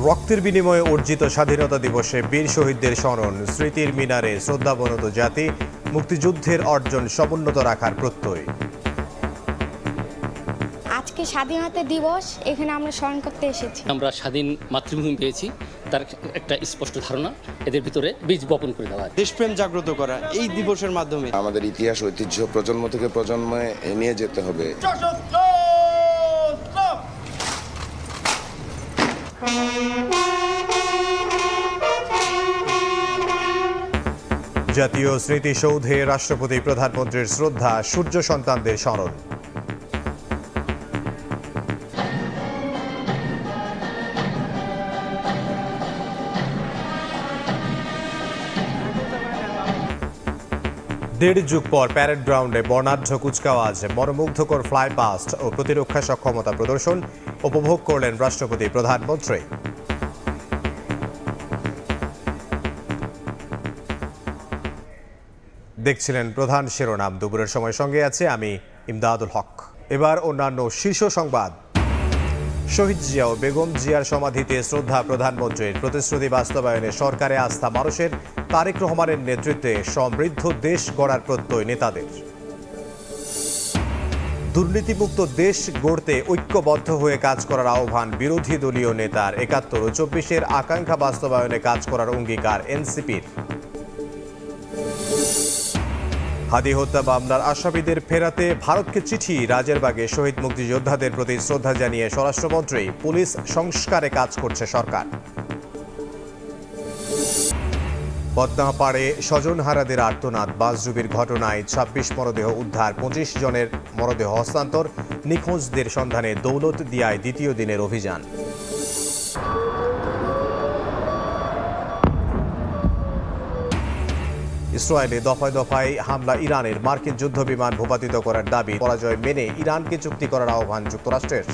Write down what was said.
রক্তের বিনিময়ে অর্জিত স্বাধীনতা দিবসে বীর শহীদদের স্মরণ, স্মৃতির মিনারে শ্রদ্ধাবনত জাতি, মুক্তিযুদ্ধের অর্জন সমুন্নত রাখার প্রত্যয়। আজকে স্বাধীনতা দিবস, এখানে আমরা স্মরণ করতে এসেছি। আমরা স্বাধীন মাতৃভূমি পেয়েছি, তার একটা স্পষ্ট ধারণা এদের ভিতরে বীজ বপন করে দেওয়া। দেশপ্রেম জাগ্রত করা এই দিবসের মাধ্যমে আমাদের ইতিহাস ঐতিহ্য প্রজন্ম থেকে প্রজন্মে নিয়ে যেতে হবে। জাতীয় স্মৃতিসৌধে রাষ্ট্রপতি প্রধানমন্ত্রীর শ্রদ্ধা, সূর্য সন্তানদের স্মরণ। দেড় যুগ পর প্যারেড গ্রাউন্ডে বর্ণাঢ্য কুচকাওয়াজ, মনোমুগ্ধকর ফ্লাই পাস্ট ও প্রতিরক্ষা সক্ষমতা প্রদর্শন উপভোগ করলেন রাষ্ট্রপতি প্রধানমন্ত্রী। দেখছিলেন প্রধান শিরোনাম। দুপুরের সময় সঙ্গে আছে আমি ইমদাদুল হক। এবার অন্যান্য শীর্ষ সংবাদ। শহীদ জিয়া ও বেগম জিয়ার সমাধিতে শ্রদ্ধা প্রধানমন্ত্রীর, প্রতিশ্রুতি বাস্তবায়নে সরকারে আস্থা মানুষের, তারেক রহমানের নেতৃত্বে সমৃদ্ধ দেশ গড়ার প্রত্যয় নেতাদের। দুর্নীতিমুক্ত দেশ গড়তে ঐক্যবদ্ধ হয়ে কাজ করার আহ্বান বিরোধী দলীয় নেতার। ৭১ ও ২৪-এর আকাঙ্ক্ষা বাস্তবায়নে কাজ করার অঙ্গীকার এনসিপির। হাদি হত্যা মামলার আসামিদের ফেরাতে ভারতকে চিঠি, রাজেরবাগে শহীদ মুক্তিযোদ্ধাদের প্রতি শ্রদ্ধা জানিয়ে স্বরাষ্ট্রমন্ত্রী। পুলিশ সংস্কারে কাজ করছে সরকার। পদ্মাপাড়ে স্বজনহারাদের আর্তনাদ, বাসডুবির ঘটনায় ২৬ মরদেহ উদ্ধার, ২৫ জনের মরদেহ হস্তান্তর। নিখোঁজদের সন্ধানে দৌলতদিয়ায় দ্বিতীয় দিনের অভিযান। ইসরায়েলে দফায় দফায় হামলা ইরানের, মার্কিন যুদ্ধবিমান ভূপাতিত করার দাবি। পরাজয় মেনে ইরানকে চুক্তি করার আহ্বান যুক্তরাষ্ট্রের।